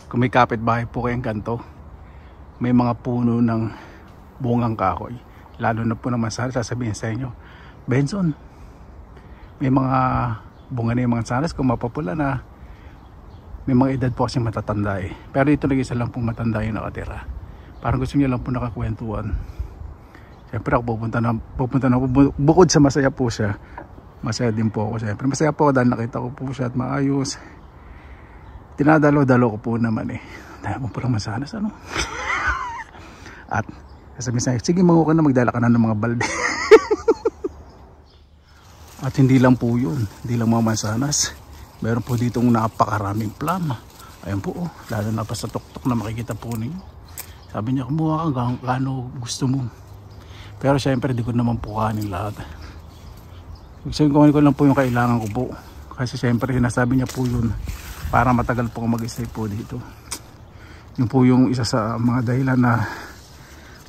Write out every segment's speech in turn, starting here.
kung may kapitbahay po kayong ganito, may mga puno ng bungang kahoy, lalo na po naman sana sasabihin sa inyo, Benson, may mga bunga na yung mga sanas kung mapapula na, may mga edad po kasi matatanda eh. Pero dito nag-isa lang po matanda yung nakatira. Parang gusto niya lang po nakakwentuhan. Siyempre ako pupunta na bukod sa masaya po siya, masaya din po ako. Siyempre masaya po ako dahil nakita ko po siya at maayos. Tinadalo-dalo ko po naman eh. Dahil mo po lang masanas ano. At sasabihin sa'yo, sige mango ka na, magdala ka na ng mga balde. At hindi lang po yun, hindi lang mga mansanas, meron po ditong napakaraming plum. Ayan po oh, lalo na pa sa tuktok na makikita po ninyo. Sabi niya, kumuha ka gaano gusto mo. Pero syempre di ko naman po kanin lahat. Gusto ko lang po yung kailangan ko po. Kasi syempre sinasabi niya po yun para matagal po mag-stay po dito. Yun po yung isa sa mga dahilan na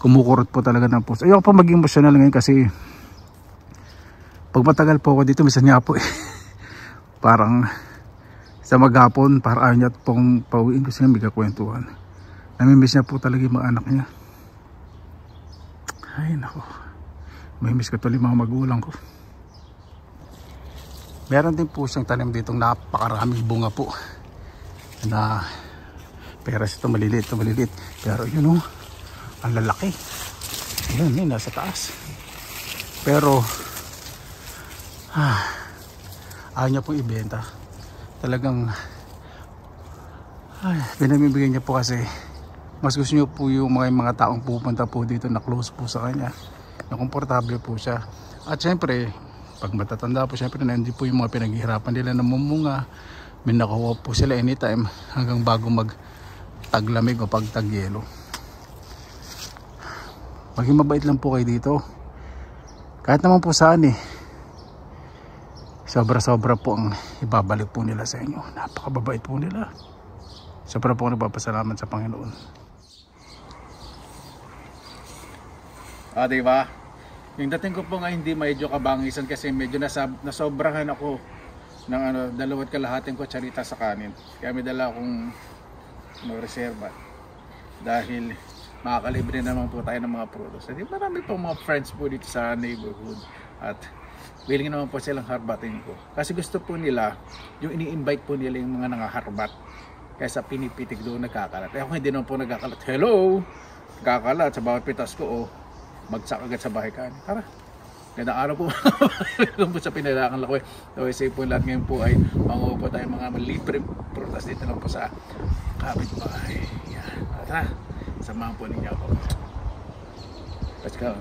kumukurot po talaga ng puso. Ayoko pa maging emotional ngayon kasi pag matagal po ako dito, minsan niya po eh. Parang sa maghapon, parang ayaw niya pong pauwiin kasi may kakwentuhan. Namimiss niya po talaga yung mga anak niya. Ay nako, mamimiss ko tuloy mga magulang ko. Meron din po siyang tanim ditong napakaraming bunga po. Na peras ito maliliit, pero yun oh, ang lalaki. Yun, nasa taas. Pero ayaw niya pong ibenta. Talagang pinamibigyan niya po kasi mas gusto niyo po yung mga taong pupunta po dito na close po sa kanya, na komportable po siya. At syempre pag matatanda po, syempre na hindi po yung mga pinaghihirapan nila na mumunga. May nakuha po sila anytime hanggang bago mag taglamig o pag tagyelo. Maging mabait lang po kayo dito kahit naman po saan eh. Sobra-sobra po ang ibabalik po nila sa inyo. Napakababait po nila. Sobra po ako nagpapasalamat sa Panginoon. Diba? Yung dating ko po nga hindi medyo kabangisan kasi medyo nasobrahan ako ng 2 kalahating kutsarita sa kanin. Kaya may dala akong reserva. Dahil makakalibre naman po tayo ng mga prutas. Marami po mga friends po dito sa neighborhood. At willing naman po silang harbatin ko. Kasi gusto po nila, yung ini-invite po nila yung mga nangaharbat. Kaysa pinipitik doon nagkakalat. Eh ako hindi naman po nagkakalat. Hello! Nagkakalat sa bawat pitas ko. Oh, bagsak agad sa bahay ka. Tara! Gandang araw po. Kung po sa pinalakan lako eh. So say po lahat ngayon po ay manguha po tayo mga libre prutas dito lang po sa kapitbahay. Yan. Tara! Samahan po ninyo ako. Let's go!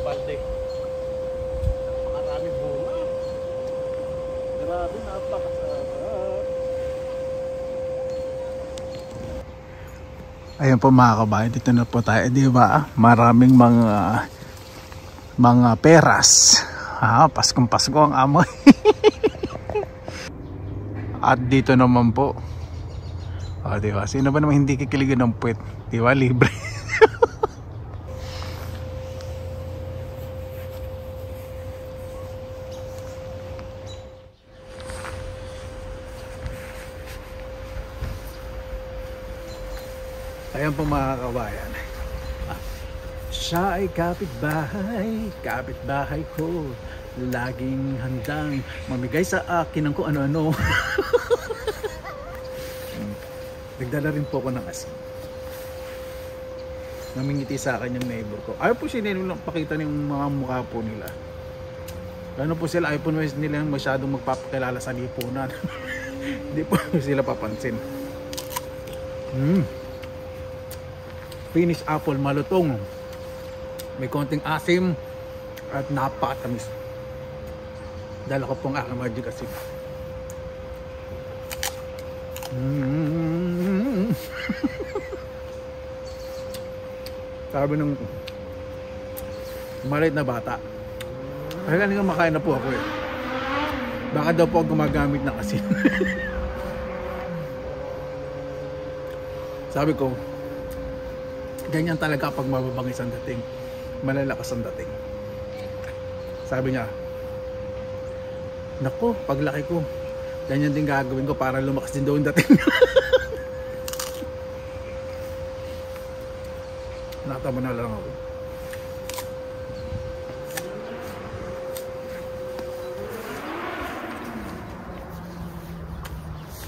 Balde. Maraming bunga. Grabe, napakasarap. Ayun po mga kabayan, dito na po tayo, di ba? Maraming mga peras. Paskong Pasko ang amoy. At dito naman po, di ba? Sino ba naman hindi kikiligan ng puwet? Di ba? Libre. Ayan po mga kabayan. Siya ay kapitbahay ko. Laging handang mamigay sa akin ng kung ano-ano. Nagdala rin po ako ng asin. Namingiti sa akin yung neighbor ko. Ayaw po siya pakita ng mga mukha po nila. Ano po sila, ayaw po nila masyadong magpapakilala sa lipunan. Hindi po sila papansin. Finished apple, malutong. May konting asim at napakatamis. Dala ko pong aking magic asin. Sabi ng maliit na bata, Kaya kanina makain na po ako eh. Baka daw po ako gumagamit ng asin. Sabi ko, ganyan talaga pag mababangis ang dating. Malalakas ang dating. Sabi niya, naku, paglaki ko, ganyan din gagawin ko para lumakas din daw ang dating. Natama na lang ako.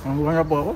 Ang buhay na po ako.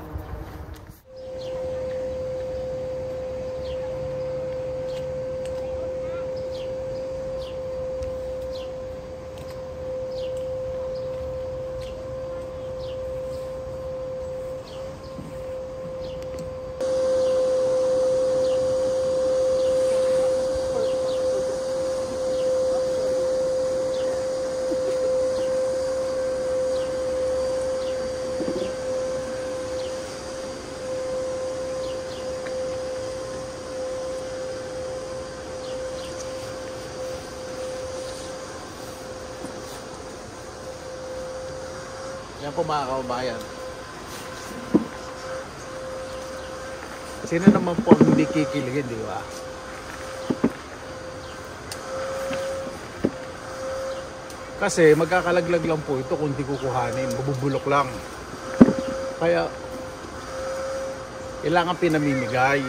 Yan po mga kababayan. Sino naman po ang hindi kikiligin, di ba? Kasi magkakalaglag lang po ito kung hindi kukuhanin, mabubulok lang. Kaya kailangan pinamimigay.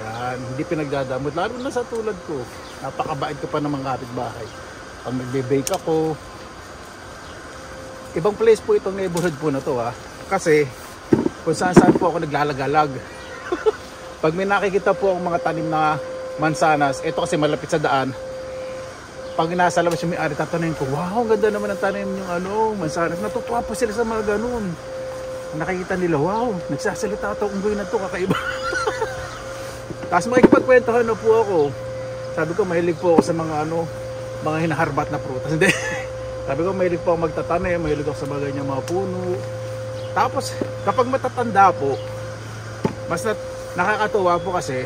Yan, hindi pinagdadamot. Lalo na sa tulad ko, napakabait ko pa ng mga kapitbahay. Pag nagbe-bake ako, ibang place po itong neighborhood po na to ha. Kasi kung saan saan po ako naglalagalag. Pag may nakikita po ang mga tanim na mansanas, ito kasi malapit sa daan. Pag nasa labas yung may-ari, tatanungin ko, wow, ganda naman ang tanim yung mansanas. Natutuwa po sila sa mga ganun. Nakikita nila, wow, nagsasalita ito, unggoy na to, kakaiba. Tapos makikipagkwentuhan na po ako. Sabi ko, mahilig po ako sa mga mga hinaharbat na prutas. Hindi. Sabi ko, mahilig po ako magtatanim, mahilig ako sa mga ganyan mga puno. Tapos, kapag matatanda po, mas nakakatuwa po kasi,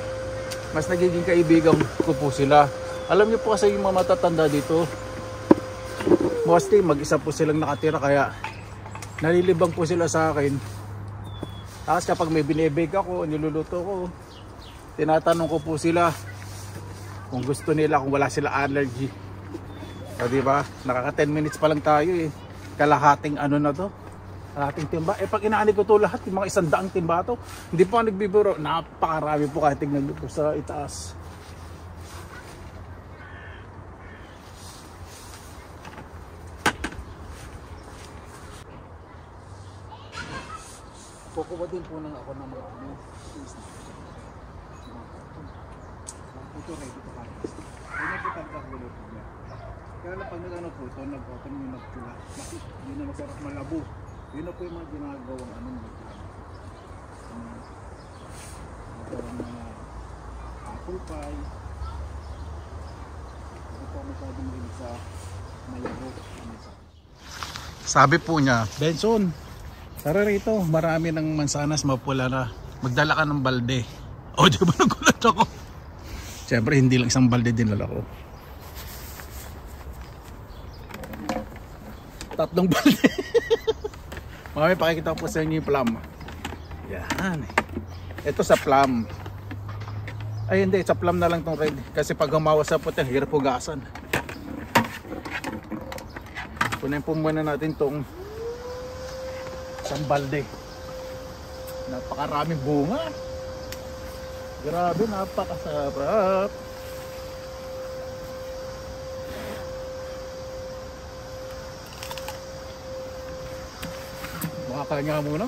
mas nagiging kaibigan ko po sila. Alam niyo po kasi yung mga matatanda dito, mostly mag-isa po silang nakatira kaya nalilibang po sila sa akin. Tapos kapag may binibake ako, niluluto ko, tinatanong ko po sila kung gusto nila, kung wala sila allergy. O diba? Nakaka 10 minutes pa lang tayo eh. Kalahating na to. Kalahating timba. Eh pag inaani ko to lahat, yung mga 100 timba to, hindi po nagbibiro. Napakarami po kahit tignan po sa itaas. Kukuha din po ako ng mga ito ready to harvest. Hindi po talaga gulo po niya. Kaya lang pag nag po ito, nag-autumn yung nagpula. Hindi na masarap malabo. Yun na po yung mga ginagawang nagawang mga apple pie. Hindi po masyadong mahilig sa malabo. Sabi po niya, Benson, tara rito, marami ng mansanas mapula na. Magdala ka ng balde. O, di ba nagulat ako? Siyempre, hindi lang isang balde dinala ko. 3 balde. Mamaya pakikita ko po sa inyo yung plum. Yan. Ito sa plum. Ay hindi, sa plum na lang tong red. Kasi pag humawa sa puti, hirap hugasan. Kunin po muna natin tong isang balde. Napakaraming bunga. Grabe, napakasarap. Makakanya muna.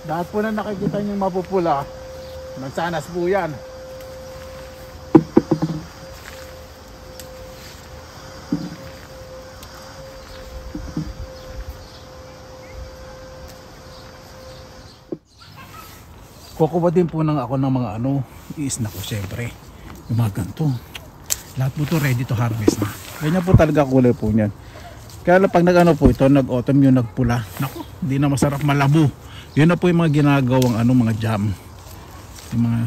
Lahat po na nakikita niyong mapupula, mansanas po yan. Kukuha din po ako ng mga i-snack ko syempre. Yung mga ganito. Lahat po to ready to harvest na. Ganyan po talaga kulay po niyan. Kaya lang pag po ito, nag-autumn yung nagpula. Naku, hindi na masarap, malabo. Yun na po yung mga ginagawang mga jam. Yung mga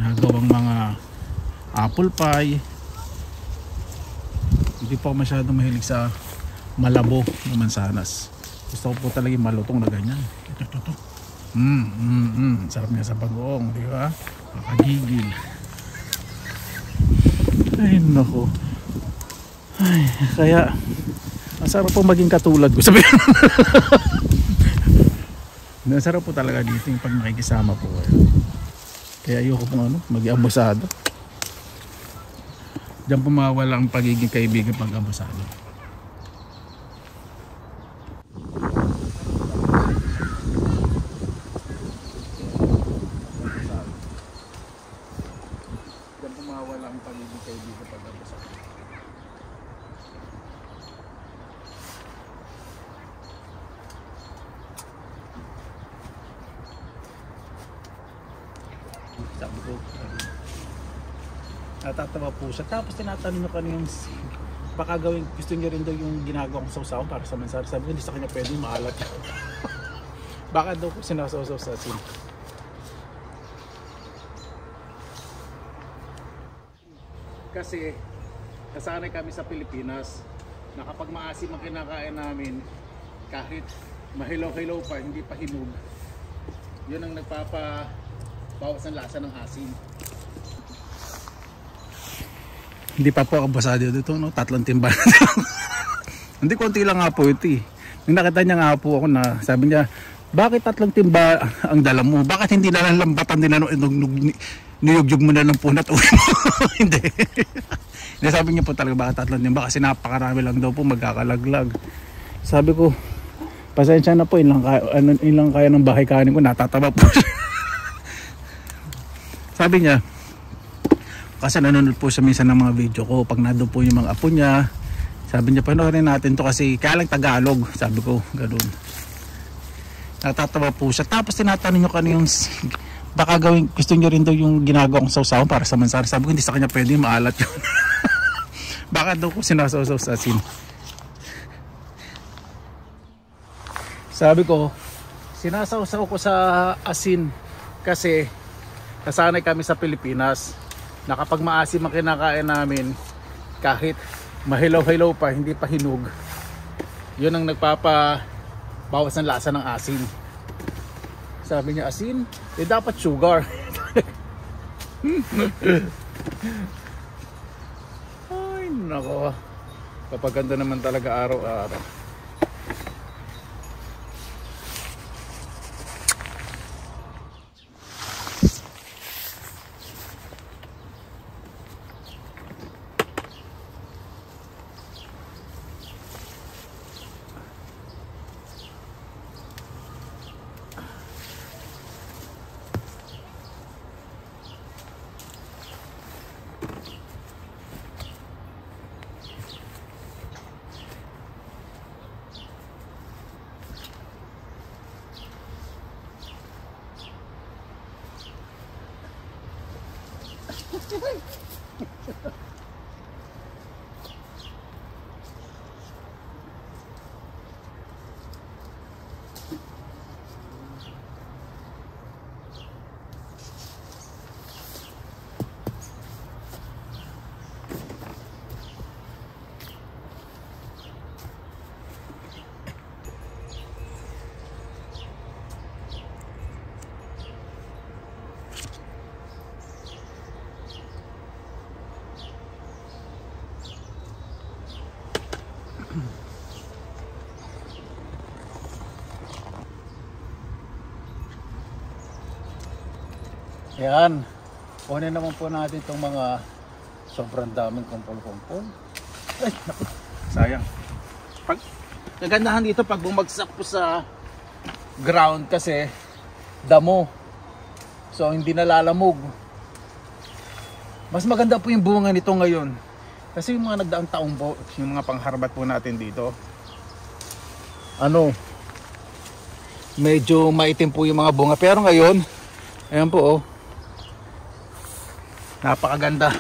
ginagawang mga apple pie. Hindi po ako masyadong mahilig sa malabo ng mansanas. Gusto ko po talaga yung malutong na ganyan. Ito. Sarap niya sa bagoong, di ba? Makagigil. Ay, nako. Ay, kaya masarap po maging katulad ko. Sabi masarap po talaga dito yung pag nakikisama po kayo. Kaya ayoko pong mag-abusado. Diyan po mawala ang pagiging kaibigan pag abusado. Diyan po mawala ang pagiging kaibigan pag abusado. Sabi ko, natatawa po siya. Tapos tinatanong nyo kanina baka gawin, gusto nyo rin daw yung ginagawa kong sausawan para sa mansara. Sabi ko, hindi sa kanya pwede, maalat. Baka daw ko sinasawsaw sa asin. Kasi nasanay kami sa Pilipinas na kapag maasim ang kinakain namin, kahit mahilaw-hilaw pa, hindi pa hinog, yun ang nagpapabawas ng lasa ng asin. Hindi pa po ako basado dito, 3 timba. Hindi, konti lang nga po ito eh. Nung nakita niya nga po ako na sabi niya, bakit 3 timba ang dala mo? Bakit hindi na lang lambatan nila niyugyug mo na lang po na to? Hindi. Sabi niya po talaga, bakit 3 timba? Kasi napakarami lang daw po magkakalaglag. Sabi ko, pasensya na po, ilang kaya ng bahay kanin ko, natatawa po. Sabi niya, kasi nanonood po siya minsan ng mga video ko pag nandun po yung mga apo niya. Sabi niya, panoorin natin to kasi kaya lang Tagalog. Sabi ko, ganoon. Natatawa po siya. Tapos tinatanong nyo kanina yung baka gawin, gusto nyo rin daw yung ginagawa kong sausawan para sa mansara. Sabi ko, hindi sa kanya pwede, maalat yun. Baka daw ko sinasawsaw sa asin. Sabi ko, sinasawsaw ko sa asin kasi nasanay kami sa Pilipinas na kapag maasim ang kinakain namin, kahit mahilaw-hilaw pa, hindi pa hinog, yun ang nagpapabawas ng lasa ng asin. Sabi niya, asin? Dapat sugar. Ay nako, kapaganda naman talaga araw-araw. Yan, kunin naman po natin itong mga sobrang daming kumpol-kumpol. Ay, naku, sayang. Kagandahan dito pag bumagsak po sa ground kasi damo, so hindi nalalamog. Mas maganda po yung bunga nito ngayon kasi yung mga nagdaang taong po, yung mga pangharbat po natin dito, medyo maitim po yung mga bunga, pero ngayon Ayan po oh. Napakaganda.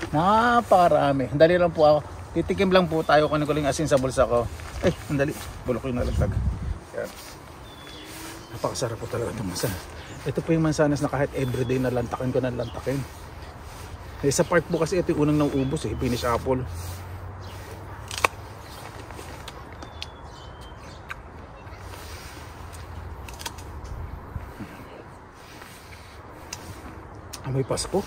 Napakarami. Dali lang po ako. Titikim lang po tayo kung ano asin sa bulsa ko. Ay, andali. Bulok yung nalagtag. Ayan. Napakasarap po talaga itong mansanas. Ito po yung mansanas na kahit everyday na lantakin ko na lantakin. Eh, sa park po kasi ito yung unang nauubos eh. Finish apple. Amoy Pasko.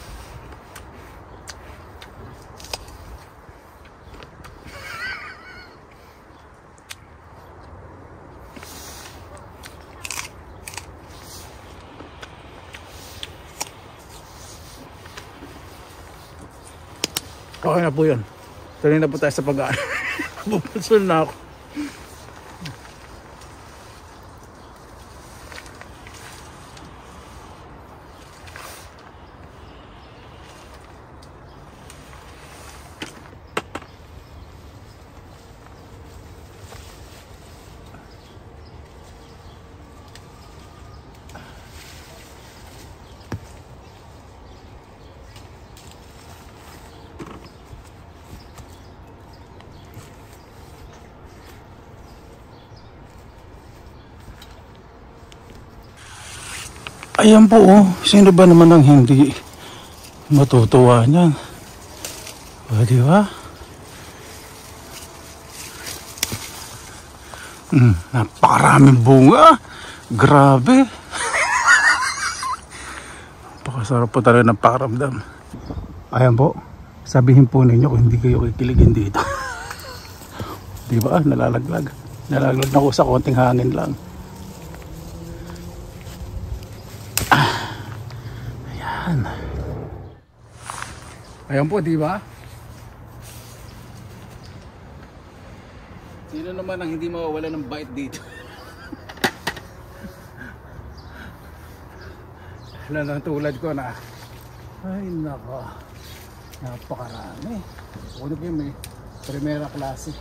Okay na po yun. Tuloy na po tayo sa pag-aan. Bupulsul na ako. Ayan po oh, sino ba naman ang hindi matutuwa niyan? O, di ba? Napakaraming bunga. Grabe. Napakasarap po talaga ng pakiramdam. Ayan po, sabihin po ninyo kung hindi kayo kikiligin dito. Di ba? Nalalaglag. Nalalaglag na ko sa konting hangin lang. Ayan po, di ba? Sino naman ang hindi mawawala ng bite dito? Wala nang tulad ko na. Ay nako, napakarami. Una po yung may primera klase.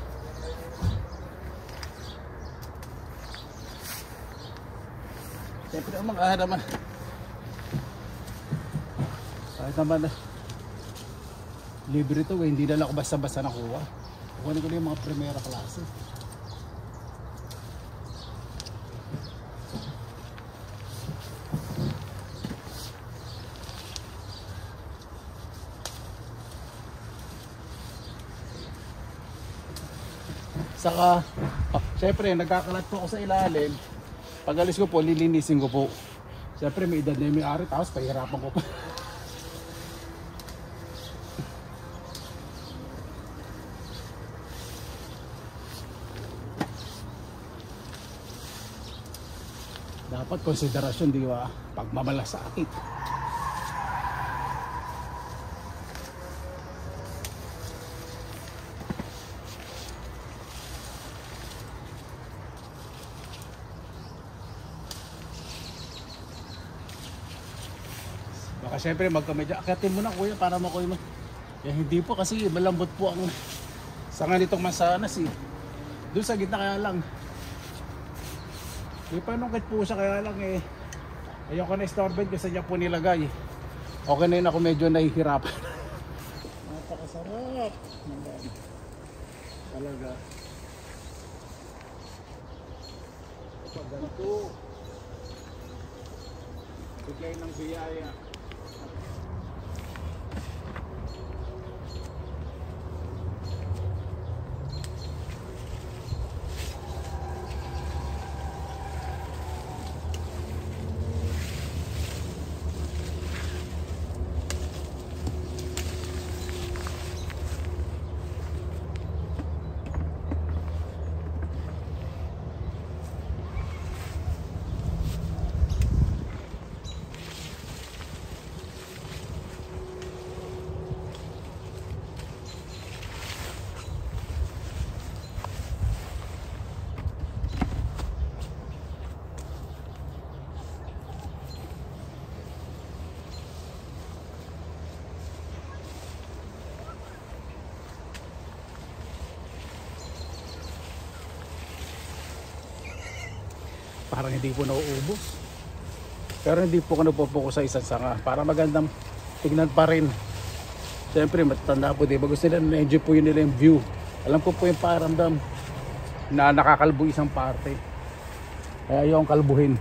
Siyempre ang mga naman. Kahit naman libre ito eh, hindi na lang ako basta-basta nakuha. Kukunin ko na yung mga primera klase. Saka, syempre nagkakalat po ako sa ilalim. Pag alis ko po, lilinisin ko po. Syempre may edad na yung may-ari, tapos pahirapan ko pa. Dapat konsiderasyon, di ba? Pagmamalasakit. Baka syempre magkamedya. Akitin mo na kuya para makuha mo. Eh, hindi po kasi malambot po ang sanga nitong mansanas eh. Doon sa gitna kaya lang. May panungkit po siya kaya lang eh. Ayoko na istorben kasi niya po nilagay. Okay na yun ako medyo nahihirapan. Napakasarap. Talaga. Pag ganito. Bigay ng biyaya. Parang hindi po nauubos. Pero hindi po ako nagpo-focus sa isang sanga para magandang tignan pa rin. Siyempre matatanda po, diba? Gusto nila na-enjoy po yun nila yung view. Alam ko po yung paramdam na nakakalbo isang parte. Kaya ayaw akong kalbuhin.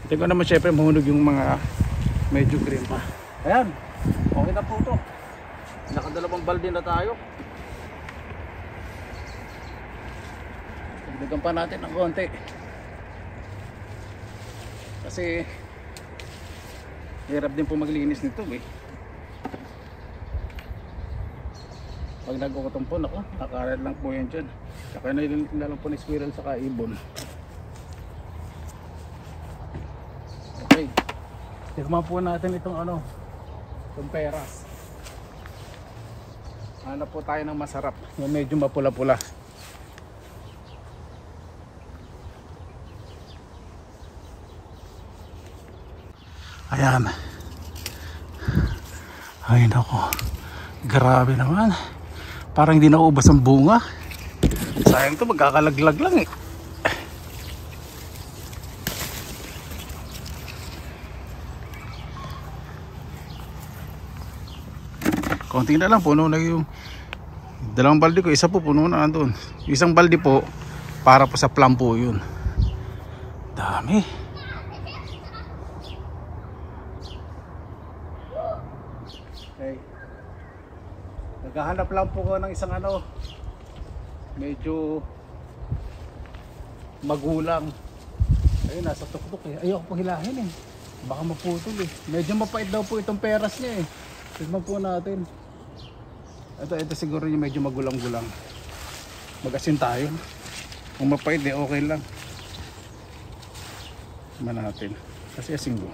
Hindi ko naman syempre mahunog yung mga medyo green pa. Ayan, okay na po ito. Nakadalawang balde na tayo. Dagdagan pa natin ng konti. Kasi hirap din po maglinis nito eh. Pag nag-ukotong po, nako, nakarat lang po yan dyan. Saka na lang po ni squirrel saka ibon. Okay, tikman po natin itong ano, itong peras. Hanap po tayo ng masarap, yung medyo mapula-pula. Ayan. Ay nako, grabe naman. Parang hindi naubos ang bunga. Sayang to, magkakalaglag lang eh. Konti na lang, puno na yung dalawang balde ko, isa po puno na nandun. Isang balde po para po sa plum po yun. Dami. Okay. Naghahanap lang po ko ng isang ano, medyo magulang. Ayun, nasa tuktok eh. Ayoko po hilahin eh, baka maputol eh. Medyo mapait daw po itong peras niya eh. Tignan po natin. Ito siguro yung medyo magulang-gulang. Mag-asin tayo. Kung mapait eh, okay lang. Tignan natin. Kasi asin ko.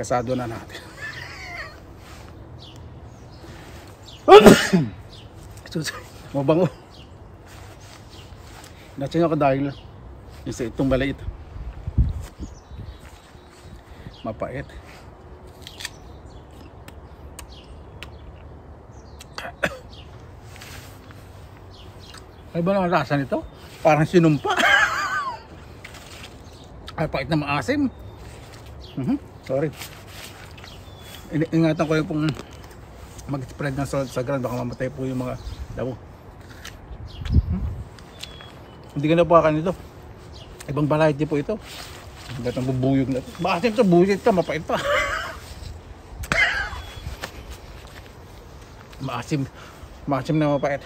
Kasado na natin. Mabango. Natin ako dahil isa itong maliit. Mapait. Ay ba naman lasa nito? Parang sinumpa. Ay, pait na maasim. Sorry. Ingatan ko yung pong mag-spread ng salt sa ground. Baka mamatay po yung mga damo. Hindi ka na po kakan ito. Ibang variety po ito. Ba't ang bubuyog na ito? Maasim ito, busit ka, mapait pa. Maasim na mapait.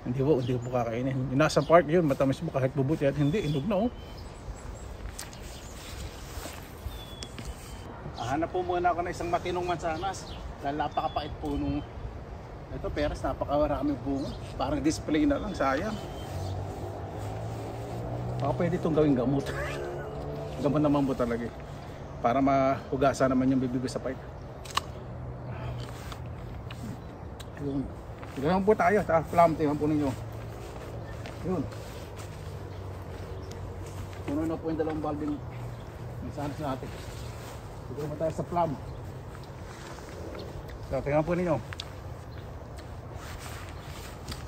Hindi po kakainin. Nasa part yun, matamis mo kahit bubuti at hindi, inog na oh. Hanap po muna ako ng isang matinong mansanas. Dahil napakapait po nung ito, peras, napakaraming bunga. Parang display na lang, sayang. Baka pwede itong gawing gamot. Gamot naman po talaga eh. Para mahugasan naman yung bibig sa pait. Ayun. Tignan po tayo sa plum, tingnan po ninyo. Yun. Puno na po yung dalawang balding mansanas natin. Tignan po tayo sa plum. So, tingnan po ninyo.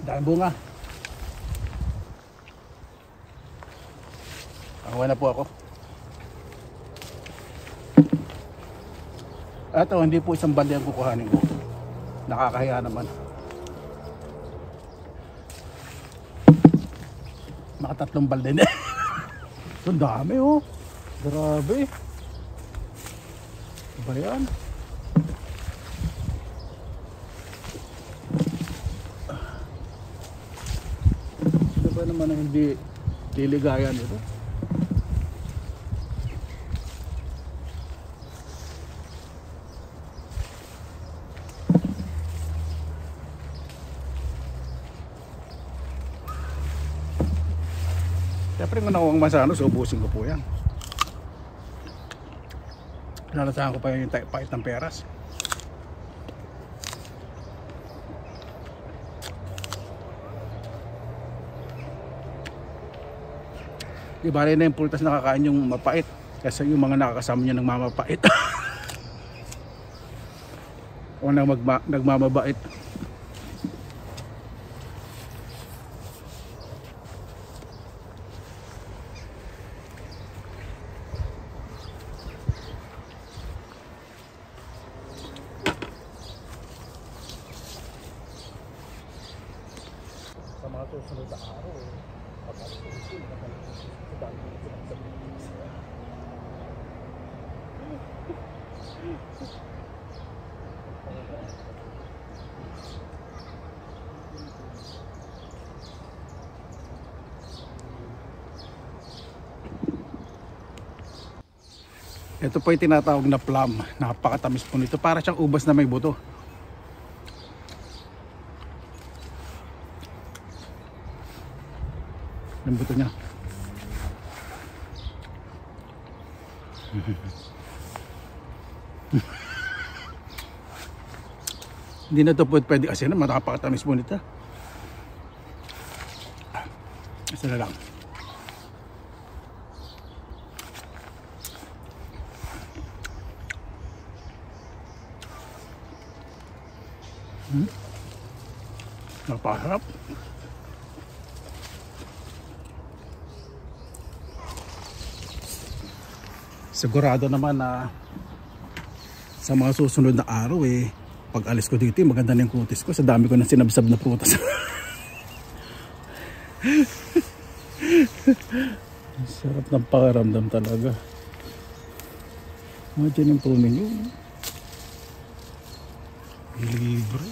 Dahil bunga. Kakuha na po ako. Ito, hindi po isang balde ang kukuhanin ko. Nakakahiya naman. Nakatatlong balde na. Ito dami oh. Grabe. Ba yan? Ito ba naman ang hindi liligayan ito? Siyempre kung nakuha ang mansanas, ubusin ko po yan. Lalasahan ko pa yung pait ng peras. Di bali na yung pultas nakakain yung mapait. Kasi yung mga nakakasama niya ng mamapait. O nagmamabait. susunod na araw, pag-alis ko ito, nakakalis ko ito, dahil ko ito nagsabihin. Ito po yung tinatawag na plum. Napakatamis po nito. Para siyang ubas na may buto. Yung buto niya. Hindi na ito po pwede kasi na napakatamis po nito. Isa na lang. Napakasarap. Sigurado naman na sa mga susunod na araw pag alis ko dito maganda na yung kutis ko sa dami ko na sinabsab na prutas. Sarap ng pakiramdam talaga. Imagine yung prunin nyo. Libre.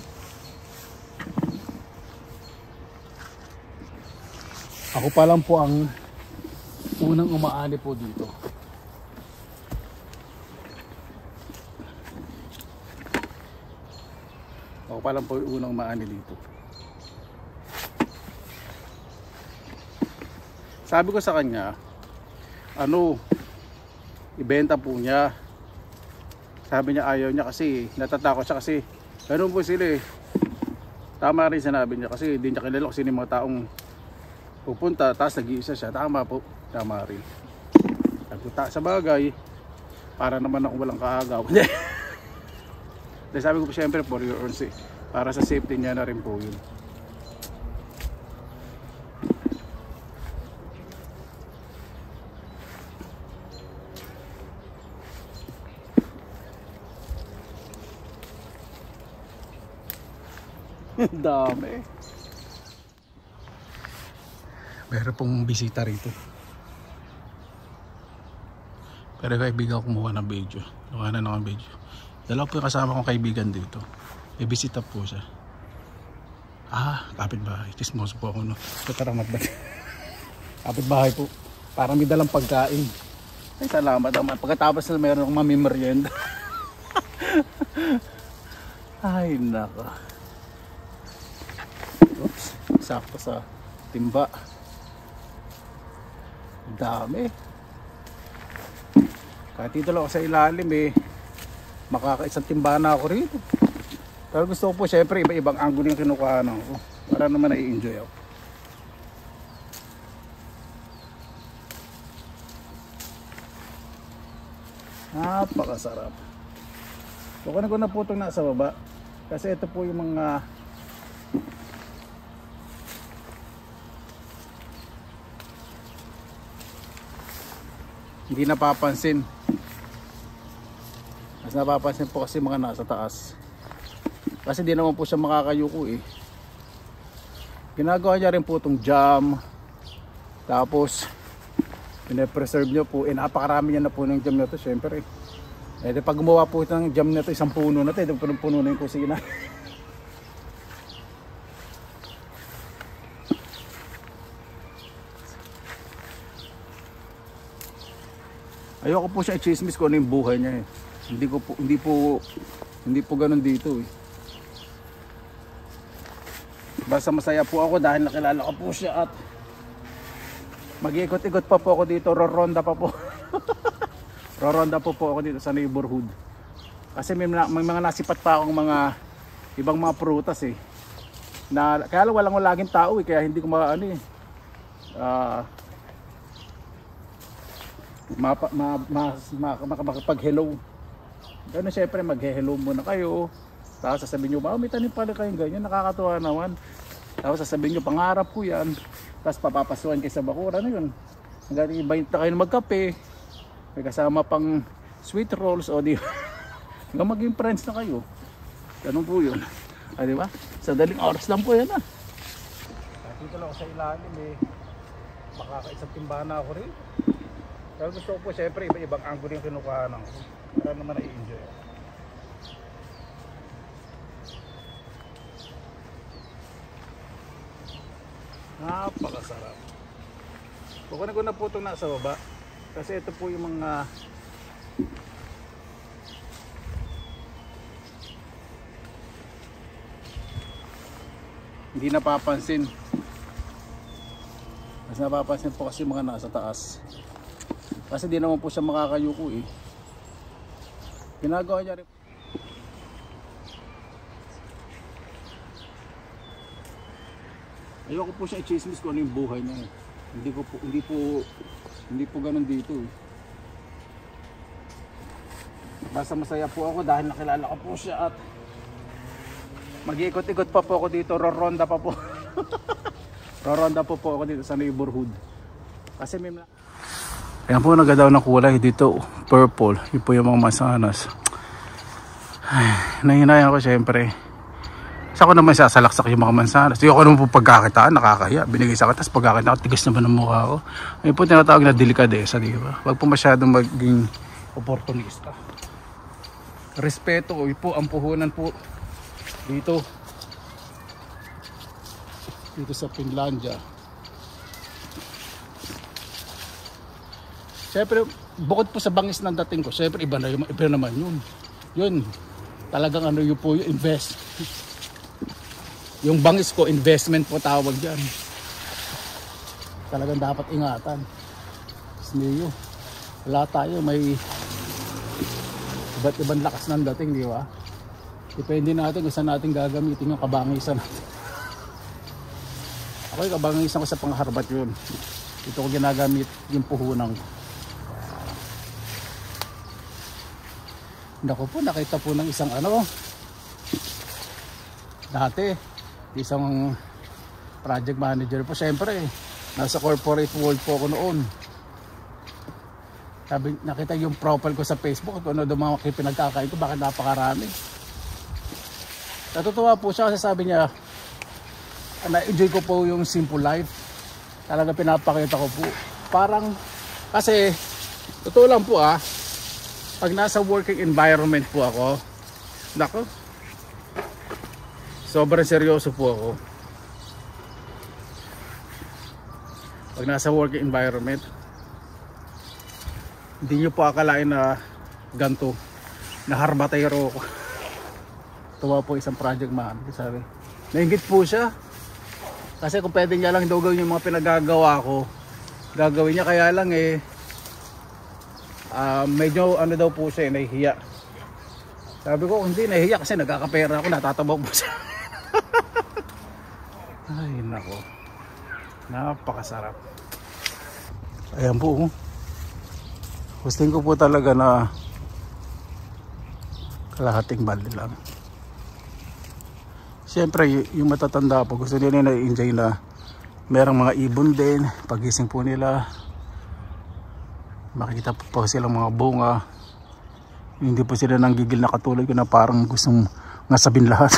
Ako pa lang po ang unang umaani po dito. Ako pa lang po yung unang umaani dito. Sabi ko sa kanya, ibenta po niya. Sabi niya ayaw niya kasi natatakot siya kasi ganun po sila Tama rin sinabi niya kasi hindi niya kilala kung sino yung mga taong pupunta tapos nag-iisa siya. Tama po, tama rin. Sa bagay, para naman ako walang kaagaw. Dahil sabi ko po syempre for your own sake, para sa safety niya na rin po yun. Dami. Meron pong bisita rito. Pero kaibigan ko kumuha ng video. Kuha na ng video. Dalawa po yung kasama kong kaibigan dito. May bisita po siya. Kapitbahay. Chismoso po ako, no? Kataramat ba? Kapitbahay po. Parang may dalang pagkain. Ay, salamat naman. Pagkatapos na meron akong mamimerienda. Ay, nako. Oops. Sakto sa timba. Dami. Kahit dito lang ako sa ilalim makakaisang timba na ako rito. Pero gusto ko po syempre iba-ibang angulo yung kinukuhaan ko para naman na-i-enjoy ako. Napakasarap. So kunin ko na po itong nasa baba kasi ito po yung mga hindi napapansin. Mas napapansin po kasi mga nasa taas. Kasi di naman po siya makakayuko Ginagawa niya rin po itong jam. Tapos pine-preserve niyo po. Napakarami niya na po ng jam na ito syempre. Pag gumawa po ng jam na ito, isang puno na ito. Punong-puno na yung kusina. Ayoko po siya i-chismis kung ano yung buhay niya Hindi po ganoon dito Basta masaya po ako dahil nakilala ko po siya at mag-iikot-ikot pa po ako dito, roronda pa po. Roronda po ako dito sa neighborhood. Kasi may mga nasipat pa akong mga ibang mga prutas kaya lang walang laging tao kaya hindi ko makapag-hello. Ganun syempre mag-hello muna kayo. Tapos sasabihin nyo, may tanim pala kayong ganyan, nakakatuwa naman. Tapos sasabihin nyo, pangarap ko yan. Tapos papapasuhan kayo sa bakura na yun. Hanggang ibayit na kayo na magkape. May kasama pang sweet rolls o di hanggang maging friends na kayo. Ganun po yun. Diba? Sa daling oras lang po yan dito lang ako sa ilalim eh. Makakaisang timbahan na ako rin. Pero gusto ko po syempre iba-ibang angle yung kinukuhanan ko. Para naman na-i-enjoy ako. Napakasarap. Kukunin ko na po itong nasa baba. Kasi ito po yung mga hindi napapansin. Mas napapansin po kasi mga nasa taas. Kasi di naman po siya makakayuko eh. Ginagawa niya rin. Ayoko po siya i-chismis kung ano yung buhay niya. Hindi po ganun dito eh. Basta masaya po ako dahil nakilala ko po siya at mag-iikot-ikot pa po ako dito, roronda pa po. Roronda po ako dito sa neighborhood. Kasi may ayan po, nagadaw ng kulay dito, purple. Yun po yung mga mansanas. Ay, nahihinayan ko syempre. Sa ako naman sasalaksak yung mga mansanas. Yung ako naman po pagkakitaan, nakakahiya. Binigay sa akin, tapos pagkakitaan, tigas naman ang mukha ko. Ayun po tinatawag na delikadesa, di ba? Huwag po masyadong maging oportunista. Respeto, yun po, ang puhunan po dito sa Finlandia. Siyempre bukod po sa bangis ng dating ko, siyempre iba naman yun talagang ano yun po yung invest. Yung bangis ko investment po tawag dyan. Talagang dapat ingatan. Sneyo, wala tayo, may iba't ibang lakas ng dating, di ba? Depende natin kung saan natin gagamitin yung kabangisan natin. Ako yung kabangisan ko sa pangharbat yun. Ito ko ginagamit yung puhunan ko. Naku po, nakita po ng isang dati isang project manager po. Siyempre nasa corporate world po ako noon. Sabi, nakita yung profile ko sa Facebook kung ano daw mga pinagkakain ko, bakit napakarami. Natutuwa po siya kasi sabi niya na-enjoy ko po yung simple life. Talaga pinapakita ko po. Parang kasi totoo lang po pag nasa working environment po ako, nako, sobrang seryoso po ako. Pag nasa working environment, hindi nyo po akalain na ganito, na harbatero ko. Tuwa po isang project man, sabi, nainggit po siya. Kasi kung pwede niya lang daw gawin yung mga pinagagawa ko, gagawin niya, kaya lang medyo daw po siya, nahihiya. Sabi ko, hindi nahihiya kasi nagkakapera ako, natatabaw po siya. Ay nako, napakasarap. Ayan po, gustin ko po talaga na kalahating balde lang. Siyempre yung matatanda po, gusto nila na-enjoy na merong mga ibon din. Pagising po nila, makikita po silang mga bunga. Hindi po sila nanggigil na katulad ko na parang gustong ngasabin lahat.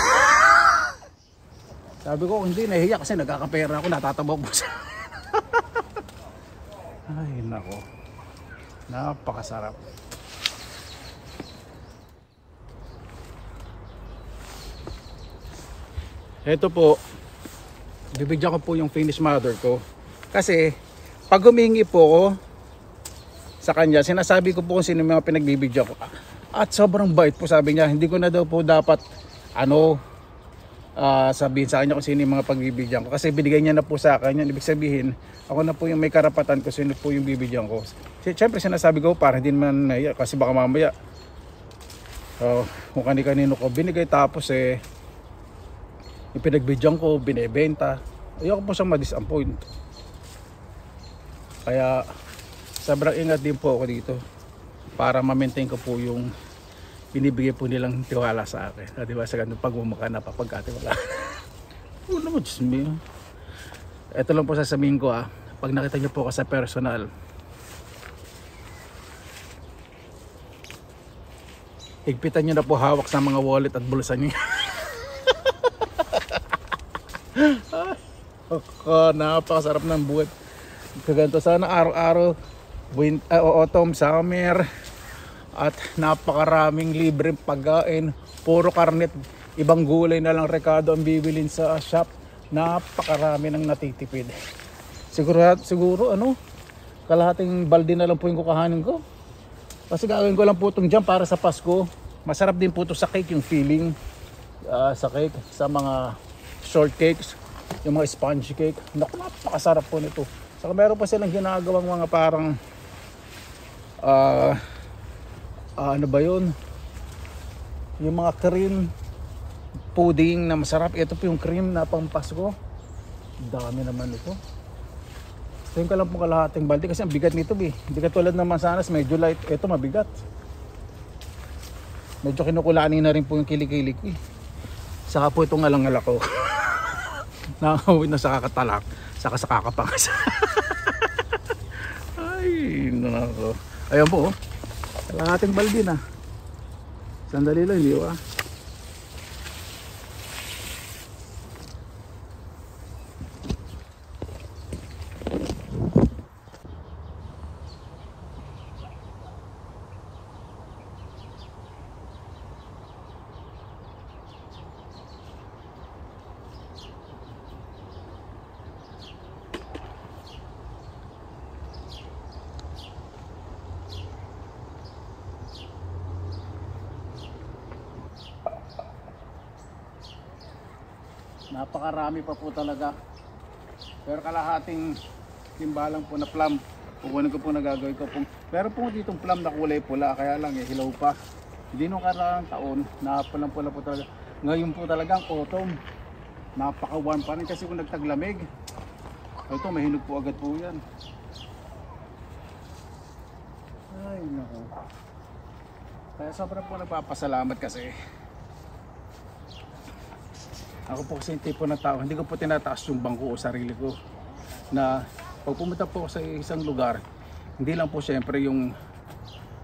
Sabi ko, hindi nahihiya kasi nagkakapera ako, natatabaw po siya. Ay nako, napakasarap. Ito po, bibigyan ko po yung Finnish mother ko. Kasi pag humingi po ako sa kanya, sinasabi ko po kung sino mga pinagbibigyan ko. At sobrang bait po, sabi niya, hindi ko na daw po dapat sabihin sa kanya kung sino yung mga pagbibigyan ko. Kasi binigay niya na po sa akin. Ibig sabihin, ako na po yung may karapatan kung sino po yung bibigyan ko. Siyempre sinasabi ko para hindi man naiya, kasi baka mamaya kung kani-kanino ko binigay tapos yung pinagbigyan ko, binebenta. Ayoko po siyang ma-disappoint. Kaya sobrang ingat din po ako dito para ma-maintain ko po yung binibigay po nilang tiwala sa akin. Diba sa ganun pagmumukha na papagkatiwala. Ano mo, Diyos me. Ito lang po sasabihin ko pag nakita nyo po ako sa personal, higpitan nyo na po hawak sa mga wallet at bulsa nyo. Napakasarap ng buhay. Kaganto sana araw-araw, autumn, summer, at napakaraming libreng pagkain. Puro karnet, ibang gulay na lang rekado ang bibilin sa shop. Napakarami ng natitipid. Siguro ano, kalahating balde na lang po yung kukahanin ko. Kasi gagawin ko lang po itong jam para sa Pasko. Masarap din po ito sa cake, yung feeling sa cake, sa mga shortcakes, yung mga sponge cake. Naku, napakasarap po nito. Saka meron pa silang ginagawang mga parang ano ba yun, yung mga cream pudding na masarap. Ito po yung cream na pang Pasko. Dami naman ito. Tingin ka lang po kalahating balde kasi ang bigat nito eh. Hindi katulad ng mansanas, medyo light. Ito mabigat. Medyo kinukulani na rin po yung kilikili ko eh. Saka po itong alangal ako. Nakakawin na sa kakatalak. Saka sa kakapangas. Ay, nako. Ayan po oh. Kalahating balde na. Sandali lang, di ba? Napakarami pa po talaga. Pero kalahating timbalang po na plum. Kukunin ko po na gagawin ko po. Pero po ditong plum na kulay pula, kaya lang eh, hilaw pa. Hindi nung karang taon, napalang-pula po talaga. Ngayon po talagang autumn. Napaka-warm pa rin kasi kung nagtaglamig. Ito, mahinog po agad po yan. Ay, naku. Kaya sobrang po nagpapasalamat kasi. Ako po kasi yung tipo ng tao, hindi ko po tinataas yung bangko o sarili ko. Na pag pumunta po sa isang lugar, hindi lang po syempre yung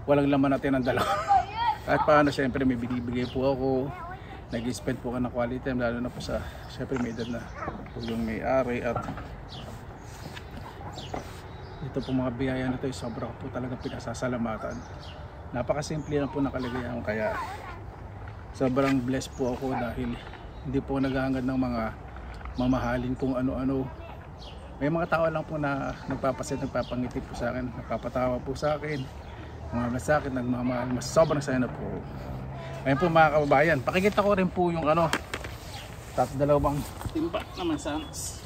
walang laman natin ang dala. Kahit paano syempre may binibigay po ako, nag-spend po ka ng quality time, lalo na po sa syempre may edad na po yung may-ari. At ito po mga biyaya na ito, sobra po talaga pinasasalamatan. Napakasimple lang po nakaligayahan, kaya sobrang blessed po ako dahil hindi po naghahangad ng mga mamahalin kung ano-ano. May mga tao lang po na nagpapasit, nagpapangiti po sa akin, nagpapatawa po sa akin, mga sa akin, nagmamahal. Mas sobrang saya na po. Ngayon po mga kababayan, pakikita ko rin po yung ano, dalawang timba na mansanas.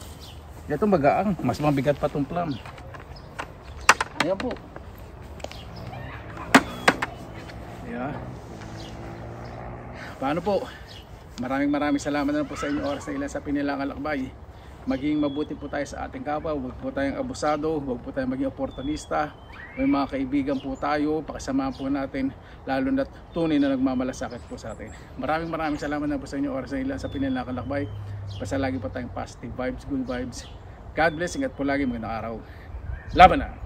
Ito magaang, mas mabigat pa itong plum. Ayan po. Ayan. Paano po? Maraming salamat na po sa inyong oras na ilan sa Pinilangang Lakbay. Maging mabuti po tayo sa ating kapwa, huwag po tayong abusado, huwag po tayong maging oportunista. May mga kaibigan po tayo, pakisamahan po natin, lalo na tunay na nagmamalasakit po sa atin. Maraming salamat na po sa inyong oras na ilan sa Pinilangang Lakbay. Basta lagi po tayong positive vibes, good vibes. God bless, ingat po lagi, magandang araw. Laban na!